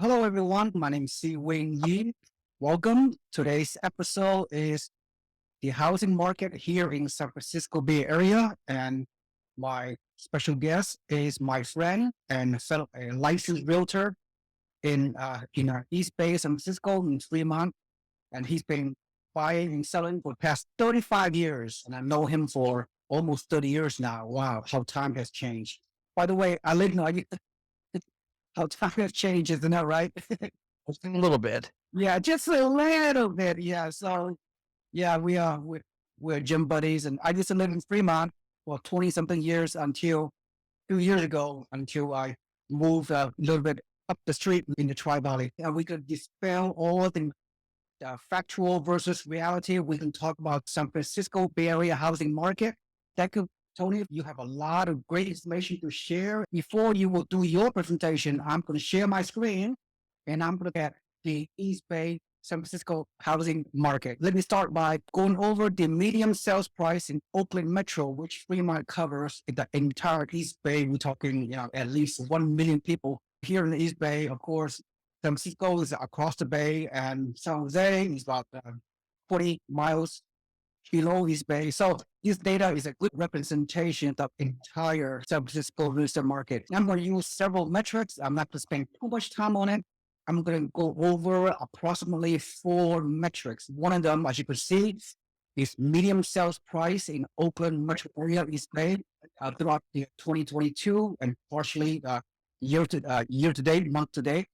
Hello, everyone. My name is Seewing Yee. Welcome. Today's episode is the housing market here in San Francisco Bay Area, and my special guest is my friend and fellow a licensed realtor in East Bay, San Francisco, in Fremont, and he's been buying and selling for the past 35 years, and I know him for almost 30 years now. Wow, how time has changed. By the way, I live in how time has changed, isn't that right? A little bit. Yeah, just a little bit. Yeah. So yeah, we're gym buddies, and I used to live in Fremont for 20 something years until 2 years ago, until I moved a little bit up the street in the Tri Valley. And we could dispel all the factual versus reality. We can talk about San Francisco Bay Area housing market. That could, Tony, you have a lot of great information to share. Before you will do your presentation, I'm going to share my screen and I'm going to get the East Bay San Francisco housing market. Let me start by going over the median sales price in Oakland Metro, which Fremont covers the entire East Bay. We're talking, at least 1 million people here in the East Bay. Of course, San Francisco is across the bay, and San Jose is about 40 miles below East Bay. So this data is a good representation of the entire San Francisco real estate market. I'm going to use several metrics. I'm not going to spend too much time on it. I'm going to go over approximately 4 metrics. One of them, as you can see, is median sales price in Oakland metro area East Bay throughout the 2022 and partially year to date, month to date.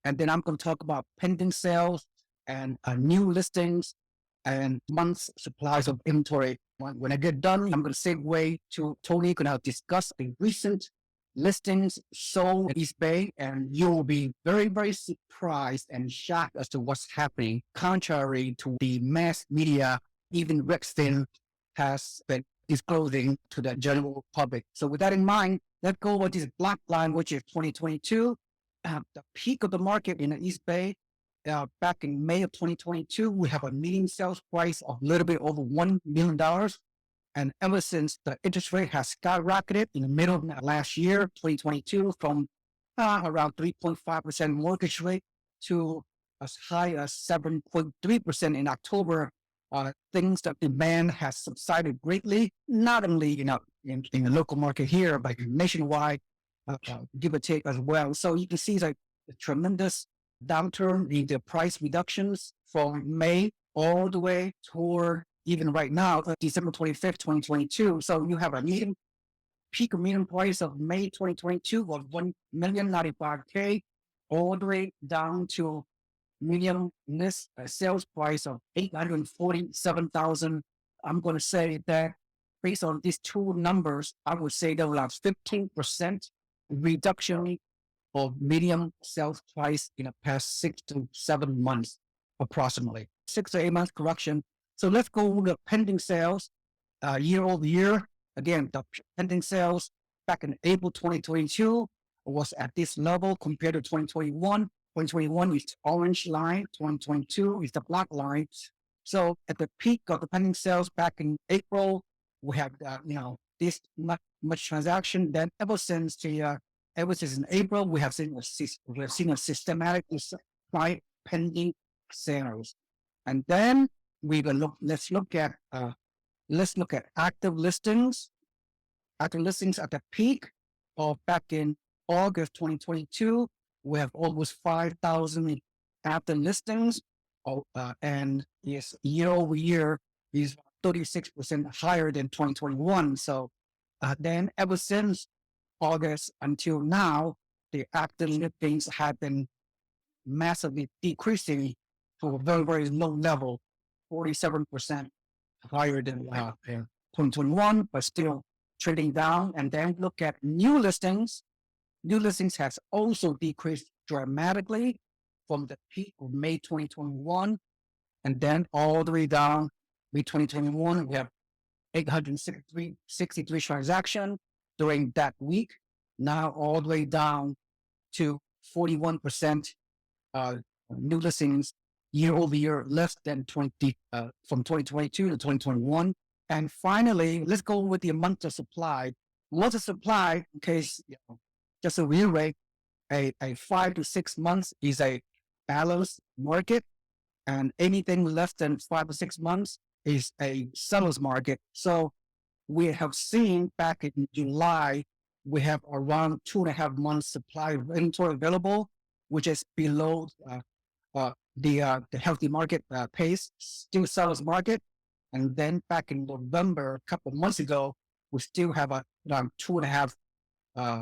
And then I'm going to talk about pending sales and new listings and months supplies of inventory. When I get done, I'm going to segue to Tony, going to discuss the recent listings sold in East Bay, and you will be very, very surprised and shocked as to what's happening, contrary to the mass media, even Redfin has been disclosing to the general public. So with that in mind, let's go over this black line, which is 2022. The peak of the market in the East Bay back in May of 2022, we have a median sales price of a little bit over $1 million. And ever since the interest rate has skyrocketed in the middle of last year, 2022, from around 3.5% mortgage rate to as high as 7.3% in October, things that demand has subsided greatly, not only in the local market here, but nationwide, give or take as well. So you can see like a tremendous downturn in the price reductions from May all the way toward even right now, December 25th, 2022. So you have a peak median price of May 2022 of $1,095,000 all the way down to median list sales price of $847,000. I'm going to say that based on these two numbers, I would say there was 15% reduction of median sales price in the past 6 to 7 months, approximately 6 to 8 months correction. So let's go with the pending sales year over year. Again, the pending sales back in April 2022 was at this level compared to 2021. 2021 is the orange line, 2022 is the black line. So at the peak of the pending sales back in April, we have this much transaction. Then ever since in April, we have seen a systematic supply pending sales, and then let's look at active listings. Active listings at the peak of back in August 2022, we have almost 5,000 active listings, and yes, year over year is 36% higher than 2021. So then ever since August until now, the active listings have been massively decreasing to a very, very low level, 47% higher than 2021, but still trading down. And then look at new listings. New listings has also decreased dramatically from the peak of May 2021, and then all the way down May 2021, we have 863 transactions during that week. Now all the way down to 41% new listings year over year, less than 20 from 2022 to 2021. And finally, let's go with the month of supply. Month of supply, in case just a real rate, a 5 to 6 months is a balanced market, and anything less than 5 to 6 months is a seller's market. So we have seen back in July, we have around 2.5 months supply of inventory available, which is below the healthy market pace, still seller's market. And then back in November, a couple of months ago, we still have around 2.5,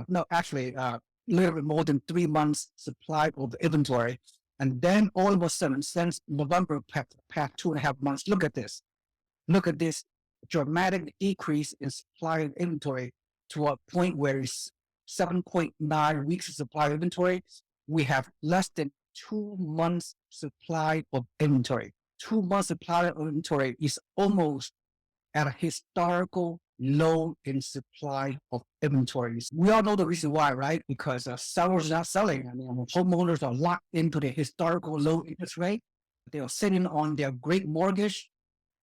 no, actually, a little bit more than 3 months supply of inventory. And then all of a sudden, since November past 2.5 months, look at this. Look at this dramatic decrease in supply of inventory to a point where it's 7.9 weeks of supply of inventory. We have less than 2 months supply of inventory. 2 months supply of inventory is almost at a historical low in supply of inventories. We all know the reason why, right? Because sellers are not selling. I mean, homeowners are locked into the historical low interest rate. They are sitting on their great mortgage.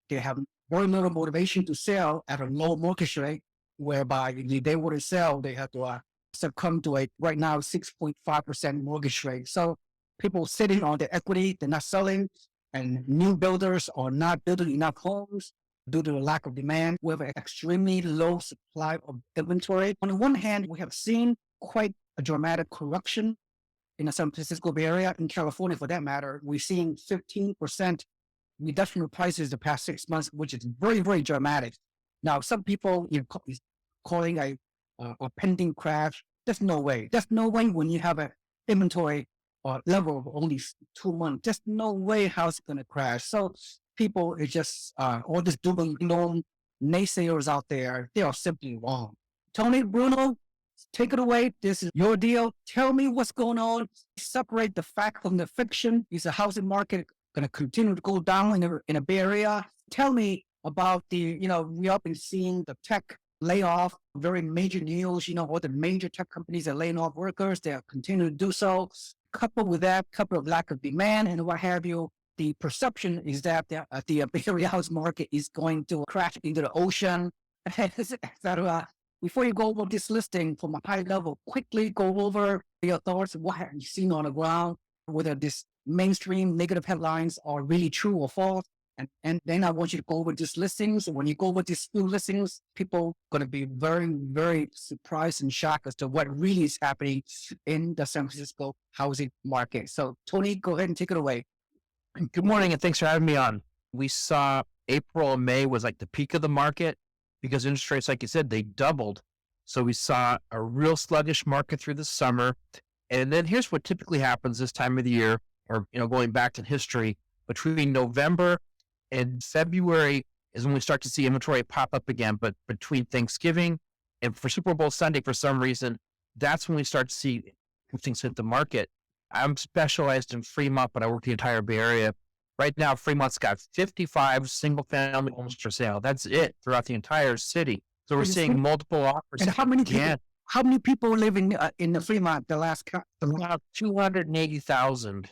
They have very little motivation to sell at a low mortgage rate, whereby if they were to sell, they have to succumb to a right now 6.5% mortgage rate. So people sitting on the equity, they're not selling, and new builders are not building enough homes due to the lack of demand. We have an extremely low supply of inventory. On the one hand, we have seen quite a dramatic correction in the San Francisco Bay Area, in California for that matter. We've seen 15% reduction of prices the past 6 months, which is very, very dramatic. Now, some people calling a pending crash. There's no way. There's no way when you have an inventory level of only 2 months. There's no way how it's going to crash. So people are just all this doom and gloom naysayers out there. They are simply wrong. Tony Bruno, take it away. This is your deal. Tell me what's going on. Separate the fact from the fiction. Is the housing market going to continue to go down in a Bay Area? Tell me about we have been seeing the tech layoff, very major news, all the major tech companies are laying off workers. They are continuing to do so. Coupled with that, couple of lack of demand and what have you, the perception is that the Bay Area house market is going to crash into the ocean, etc. Before you go over this listing from a high level, quickly go over your thoughts. What have you seen on the ground? Whether this mainstream negative headlines are really true or false. And then I want you to go over these listings. When you go over these few listings, people are going to be very, very surprised and shocked as to what really is happening in the San Francisco housing market. So, Tony, go ahead and take it away. Good morning, and thanks for having me on. We saw April and May was like the peak of the market because interest rates, like you said, they doubled. So we saw a real sluggish market through the summer. And then here's what typically happens this time of the year, or going back in history, between November and February is when we start to see inventory pop up again. But between Thanksgiving and for Super Bowl Sunday, for some reason, that's when we start to see things hit the market. I'm specialized in Fremont, but I work the entire Bay Area. Right now, Fremont's got 55 single-family homes for sale. That's it throughout the entire city. So we're seeing multiple offers. And how many people? How many people live in the Fremont? The last count, about 280,000.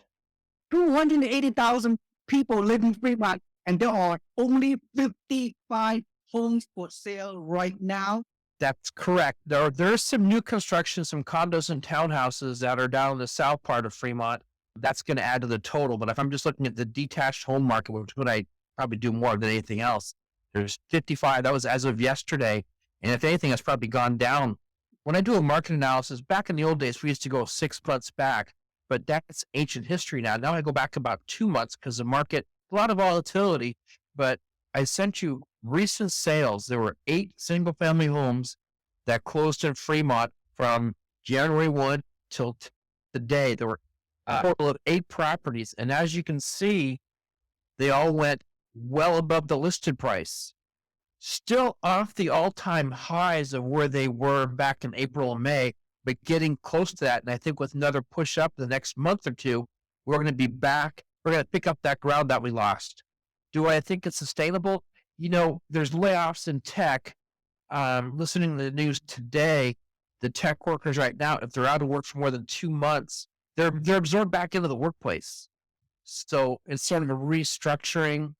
280,000 people live in Fremont. And there are only 55 homes for sale right now. That's correct. There's some new construction, some condos and townhouses that are down in the south part of Fremont. That's going to add to the total. But if I'm just looking at the detached home market, which is what I probably do more than anything else, there's 55. That was as of yesterday. And if anything, that's probably gone down. When I do a market analysis, back in the old days, we used to go 6 months back, but that's ancient history now. Now I go back about 2 months because the market, a lot of volatility, but I sent you recent sales. There were 8 single-family homes that closed in Fremont from January 1 till today. There were a total of 8 properties, and as you can see, they all went well above the listed price. Still off the all-time highs of where they were back in April and May, but getting close to that. And I think with another push up the next month or two, we're going to be back. We're going to pick up that ground that we lost. Do I think it's sustainable? There's layoffs in tech. Listening to the news today, the tech workers right now, if they're out of work for more than 2 months, they're absorbed back into the workplace. So it's sort of a restructuring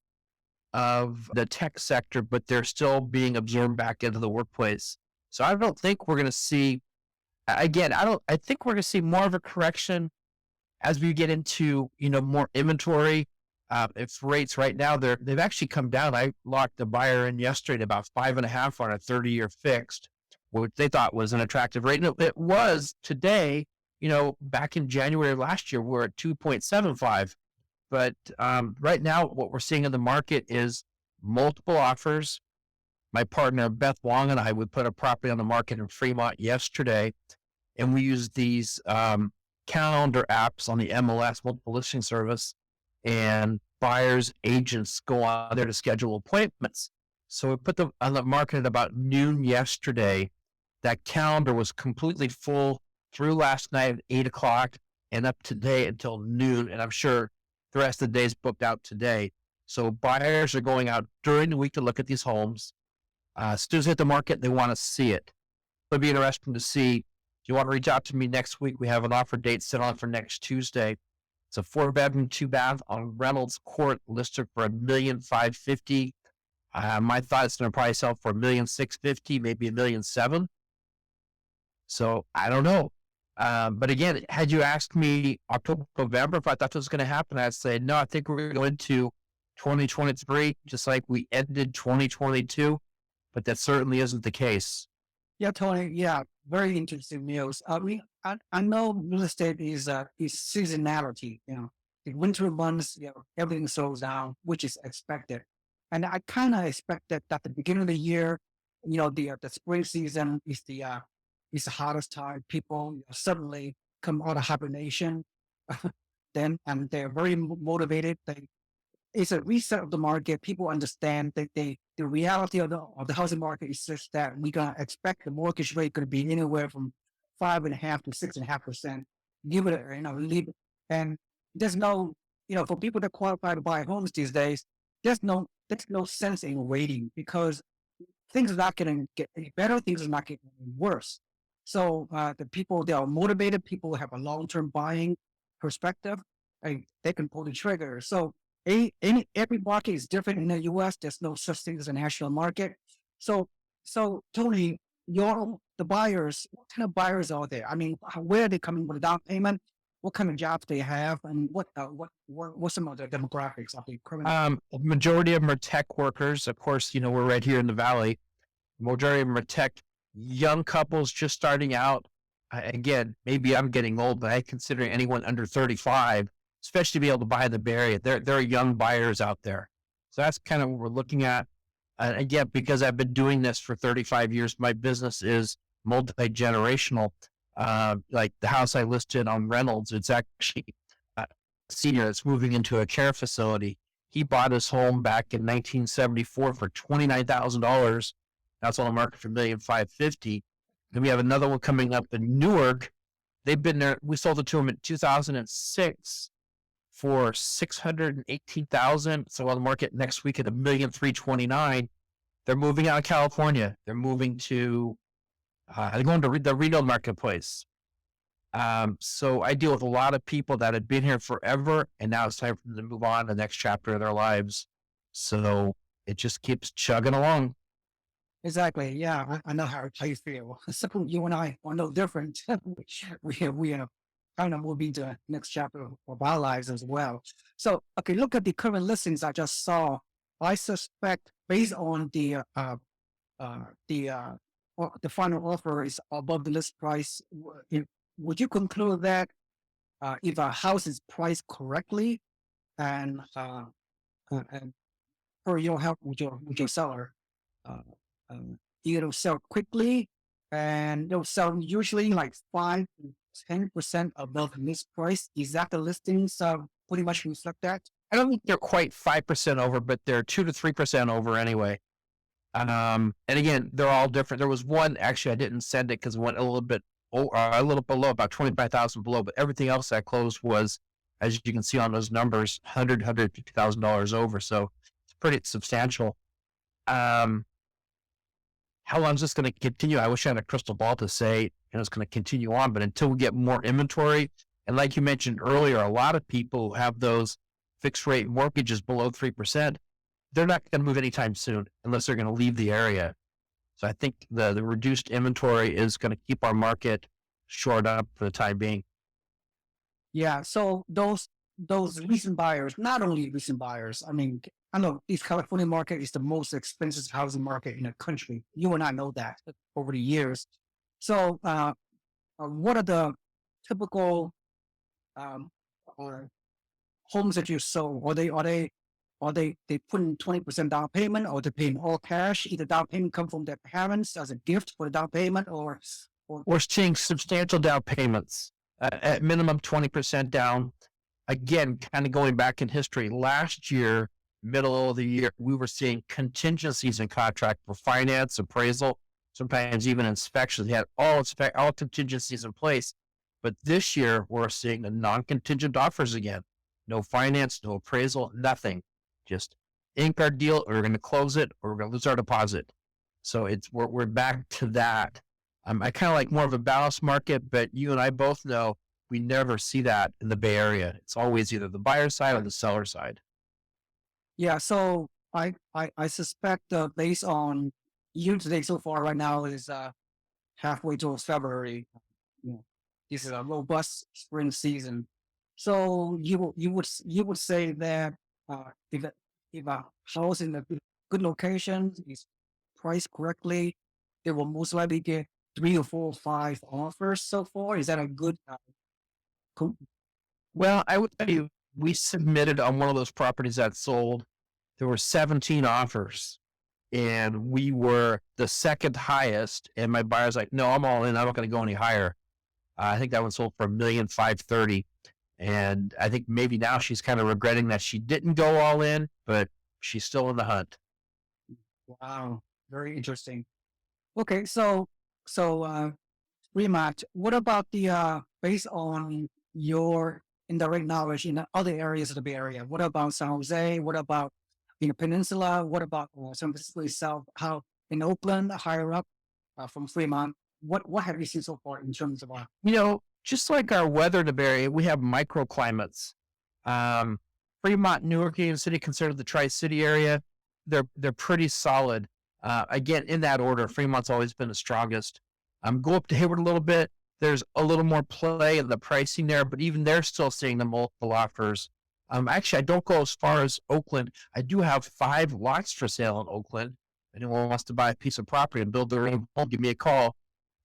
of the tech sector, but they're still being absorbed back into the workplace. So I don't think we're going to see again, I think we're going to see more of a correction as we get into, more inventory. If rates right now, they've actually come down. I locked a buyer in yesterday at about 5.5 on a 30-year fixed, which they thought was an attractive rate. And it was today, back in January of last year, we're at 2.75. But right now, what we're seeing in the market is multiple offers. My partner, Beth Wong, and I would put a property on the market in Fremont yesterday, and we used these calendar apps on the MLS, multiple listing service, and buyers, agents go on there to schedule appointments. So we put them on the market at about noon yesterday. That calendar was completely full through last night at 8 o'clock and up today until noon. And I'm sure the rest of the day is booked out today. So buyers are going out during the week to look at these homes. As soon as they hit the market, they want to see it. It'll be interesting to see. If you want to reach out to me next week, we have an offer date set on for next Tuesday. It's a 4-bedroom, 2-bath on Reynolds Court, listed for $1,550,000. My thought is going to probably sell for $1,650,000, maybe $1,700,000. So I don't know. But again, had you asked me October, November, if I thought this was going to happen, I'd say, no, I think we're going to go into 2023, just like we ended 2022, but that certainly isn't the case. Yeah, Tony. Yeah, very interesting news. I know real estate is seasonality. The winter months, everything slows down, which is expected. And I kind of expected that the beginning of the year, the spring season is the hottest time. People suddenly come out of hibernation, and they're very motivated. It's a reset of the market. People understand that the reality of the housing market is such that we're gonna expect the mortgage rate going to be anywhere from 5.5 to 6.5%. Give it, leave it. And there's no, for people that qualify to buy homes these days, there's no sense in waiting, because things are not going to get any better. Things are not getting any worse. So the people, they are motivated. People have a long-term buying perspective, and they can pull the trigger. So every market is different in the U.S. There's no such thing as a national market. So Tony, the buyers, what kind of buyers are there? I mean, where are they coming with a down payment? What kind of jobs they have, and what some of the demographics of the criminal? Majority of them are tech workers. Of course, we're right here in the Valley. Majority of them are tech, young couples just starting out. Again, maybe I'm getting old, but I consider anyone under 35, especially to be able to buy in the Bay Area. There are young buyers out there. So that's kind of what we're looking at. Again, because I've been doing this for 35 years, my business is multi-generational. Like the house I listed on Reynolds, it's actually a senior that's moving into a care facility. He bought his home back in 1974 for $29,000. That's on the market for $1,550,000. Then we have another one coming up in Newark. They've been there. We sold it to them in 2006 for $618,000. So on the market next week at $1,329,000. They're moving out of California. They're moving to they're going to the Reno marketplace. So I deal with a lot of people that have been here forever, and now it's time for them to move on to the next chapter of their lives. So it just keeps chugging along. Exactly. Yeah, I know how you feel. Except you and I are no different. we are kind of moving to the next chapter of our lives as well. So, okay, look at the current listings I just saw. I suspect, based on the final offer is above the list price, would you conclude that if a house is priced correctly and per your help with your seller, it'll sell quickly, and it'll sell usually like 5 to 10% above the list price? Is that the listings pretty much reflect that? I don't think they're quite 5% over, but they're 2 to 3% over anyway. And again, they're all different. There was one, actually, I didn't send it because it went a little bit below, about 25,000 below, but everything else that closed was, as you can see on those numbers, $150,000 over. So it's pretty substantial. How long is this going to continue? I wish I had a crystal ball to say, it's going to continue on, but until we get more inventory, and like you mentioned earlier, a lot of people have those fixed rate mortgages below 3%. They're not going to move anytime soon unless they're going to leave the area. So I think the reduced inventory is going to keep our market shored up for the time being. Yeah. So those recent buyers, not only recent buyers. I mean, I know East California market is the most expensive housing market in the country. You and I know that over the years. So, what are the typical um, uh, homes that you sold? They putting 20% down payment, or they paying all cash? Either down payment come from their parents as a gift for the down payment, or We're seeing substantial down payments, at minimum 20% down. Again, kind of going back in history, last year, middle of the year, we were seeing contingencies in contract for finance, appraisal, sometimes even inspections. They had all contingencies in place. But this year, we're seeing the non-contingent offers again. No finance, no appraisal, nothing. Just ink our deal, or we're going to close it, or we're going to lose our deposit. So we're back to that. I kind of like more of a balanced market, but you and I both know we never see that in the Bay Area. It's always either the buyer side or the seller side. yeah. So I suspect based on year to date so far right now is halfway towards February. You know, this is a robust spring season. So you would say that if a house in a good location is priced correctly, it will most likely get 3 or 4 or 5 offers so far. Is that a good? Co- Well, I would tell you, we submitted on one of those properties that sold. There were 17 offers, and we were the second highest. And my buyer's like, "No, I'm all in. I'm not going to go any higher." I think that one sold for $1,530,000. And I think maybe now she's kind of regretting that she didn't go all in, but she's still in the hunt. wow, very interesting. Okay, so Remat, what about the based on your indirect knowledge in the other areas of the Bay Area? What about San Jose? What about in the peninsula? What about San Francisco itself? How in Oakland, higher up from Fremont? What have you seen so far in terms of Just like our weather in the Bay Area, we have microclimates. Um, Fremont, Newark, Union City, considered the Tri-City area. They're pretty solid. Again, in that order, Fremont's always been the strongest. Go up to Hayward a little bit. There's a little more play in the pricing there, but even they're still seeing the multiple offers. Actually, I don't go as far as Oakland. I do have 5 lots for sale in Oakland. Anyone wants to buy a piece of property and build their own home, give me a call.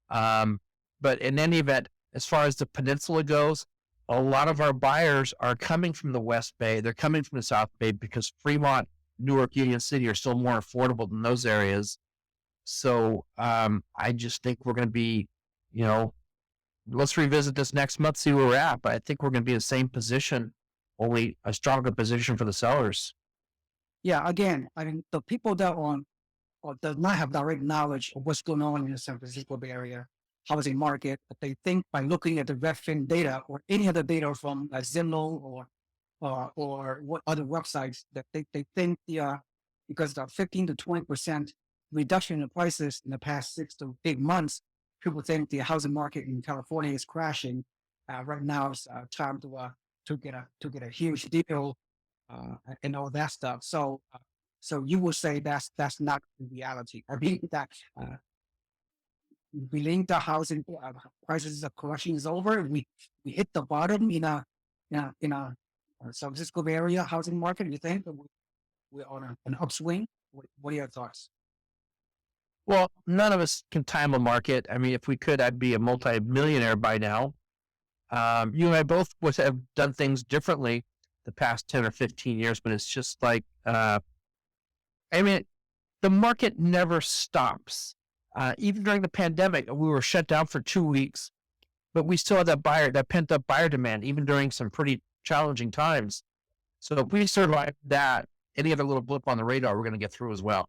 But in any event, as far as the peninsula goes, a lot of our buyers are coming from the West Bay. They're coming from the South Bay because Fremont, Newark, Union City are still more affordable than those areas. So I just think we're going to be, let's revisit this next month, see where we're at. But I think we're going to be in the same position, only a stronger position for the sellers. Yeah, again, I mean the people that on or does not have direct knowledge of what's going on in the San Francisco Bay Area housing market, but they think by looking at the Redfin data or any other data from Zillow or what other websites that they think because the 15 to 20% reduction in prices in the past 6 to 8 months, people think the housing market in California is crashing. Right now it's time to get a huge deal and all that stuff. So you would say that's not the reality. I mean that believe the housing prices of correction is over. We hit the bottom in a San Francisco Bay Area housing market. You think that we're on an upswing? What are your thoughts? Well, none of us can time a market. I mean, if we could, I'd be a multi-millionaire by now. You and I both would have done things differently the past 10 or 15 years, but it's just like, I mean, the market never stops. Even during the pandemic, we were shut down for 2 weeks, but we still had that pent up buyer demand, even during some pretty challenging times. So if we survive that, any other little blip on the radar, we're going to get through as well.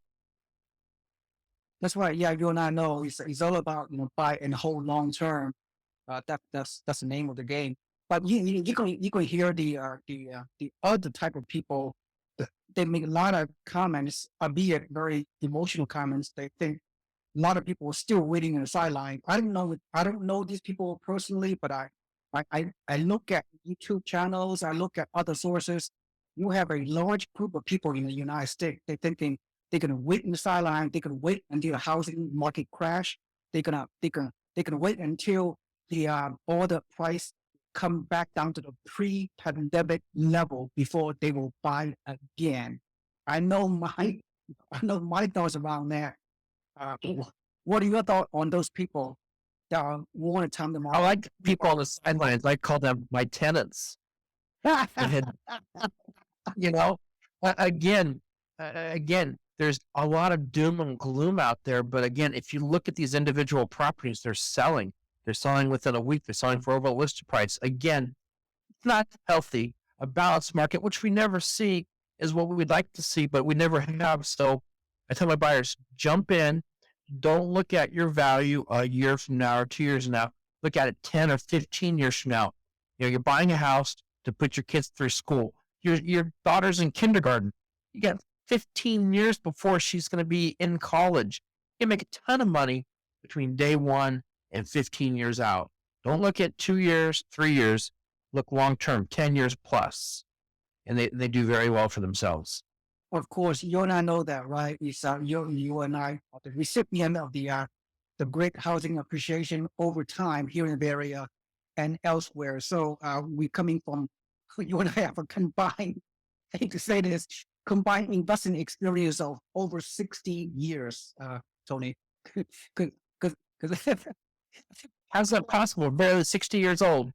That's why, yeah, you and I know it's all about buy and hold long term. That's the name of the game. But you can hear the other type of people. They make a lot of comments, albeit very emotional comments. They think a lot of people are still waiting on the sideline. I don't know these people personally, but I look at YouTube channels. I look at other sources. You have a large group of people in the United States. They're thinking they're gonna wait in the sideline. They're gonna wait until the housing market crash. They're gonna wait until all the price come back down to the pre-pandemic level before they will buy again. I know my I know my thoughts around that. What are your thoughts on those people that want to time the I market? like people on the sidelines. I call them my tenants. And, you know, again, again, there's a lot of doom and gloom out there. But again, if you look at these individual properties, they're selling. They're selling within a week. They're selling for over listed price. Again, it's not healthy. A balanced market, which we never see, is what we would like to see, but we never have. So I tell my buyers, jump in. Don't look at your value a year from now or 2 years from now. Look at it 10 or 15 years from now. You know, you're buying a house to put your kids through school. Your daughter's in kindergarten. You got 15 years before she's going to be in college. You can make a ton of money between day one and 15 years out. Don't look at 2 years, 3 years. Look long term, 10 years plus. And they do very well for themselves. Of course, you and I know that, right? You and I are the recipient of the great housing appreciation over time here in the Bay Area and elsewhere. So we coming from you and I have a combined, I hate to say this, combined investing experience of over 60 years, Tony. Because How's that possible? We're barely 60 years old.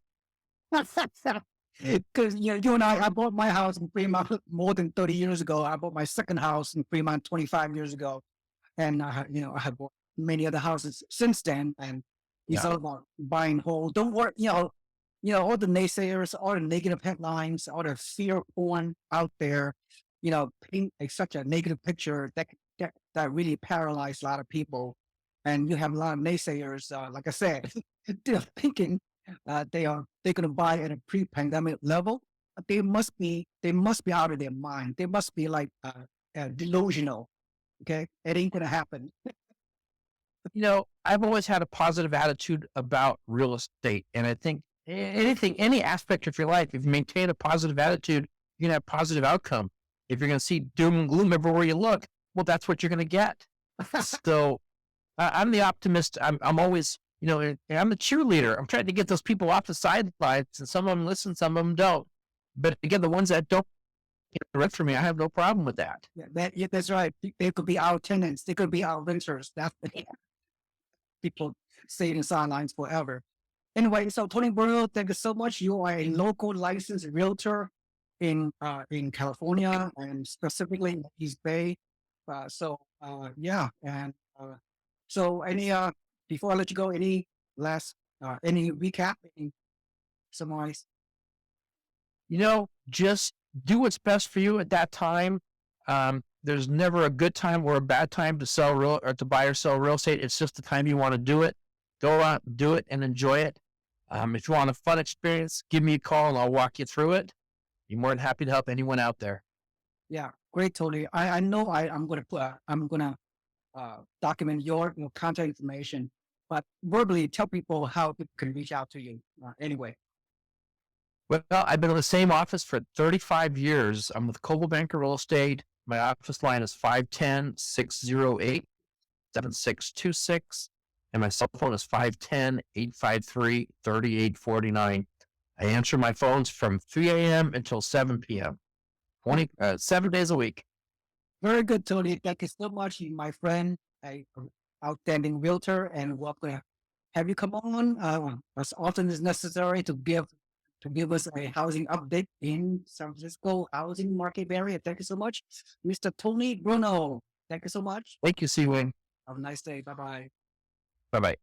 Because you and I bought my house in Fremont more than 30 years ago. I bought my second house in Fremont 25 years ago, and I have bought many other houses since then. And it's all about buying whole. Don't worry, all the naysayers, all the negative headlines, all the fear porn out there, paint such a negative picture that really paralyzed a lot of people. And you have a lot of naysayers, like I said, they're thinking they're going to buy at a pre-pandemic level. They must be out of their mind. They must be like delusional. Okay, it ain't going to happen. I've always had a positive attitude about real estate. And I think any aspect of your life, if you maintain a positive attitude, you're going to have positive outcome. If you're going to see doom and gloom everywhere you look, well, that's what you're going to get. So I'm the optimist. I'm always, and I'm the cheerleader. I'm trying to get those people off the sidelines, and some of them listen, some of them don't. But again, the ones that don't direct for me, I have no problem with that. Yeah, that's right. They could be our tenants. They could be our renters. That's people stay in the sidelines forever. Anyway, so Tony Bruno, thank you so much. You are a local licensed realtor in California and specifically in the East Bay. Yeah, and so any before I let you go, any last any recap, any summarize? Just do what's best for you at that time. There's never a good time or a bad time to to buy or sell real estate. It's just the time you want to do it. Go out, do it, and enjoy it. If you want a fun experience, give me a call and I'll walk you through it. Be more than happy to help anyone out there. Yeah, great, Tony. I know I'm gonna document your contact information, but verbally tell people how they can reach out to you. Anyway. Well, I've been in the same office for 35 years. I'm with Coldwell Banker Real Estate. My office line is 510-608-7626. And my cell phone is 510-853-3849. I answer my phones from 3 a.m. until 7 p.m. 7 days a week. Very good, Tony. Thank you so much, my friend, a outstanding realtor, and welcome to have you come on as often as necessary to give us a housing update in San Francisco housing market area. Thank you so much, Mr. Tony Bruno. Thank you so much. Thank you, Seewing. Have a nice day. Bye-bye. Bye-bye.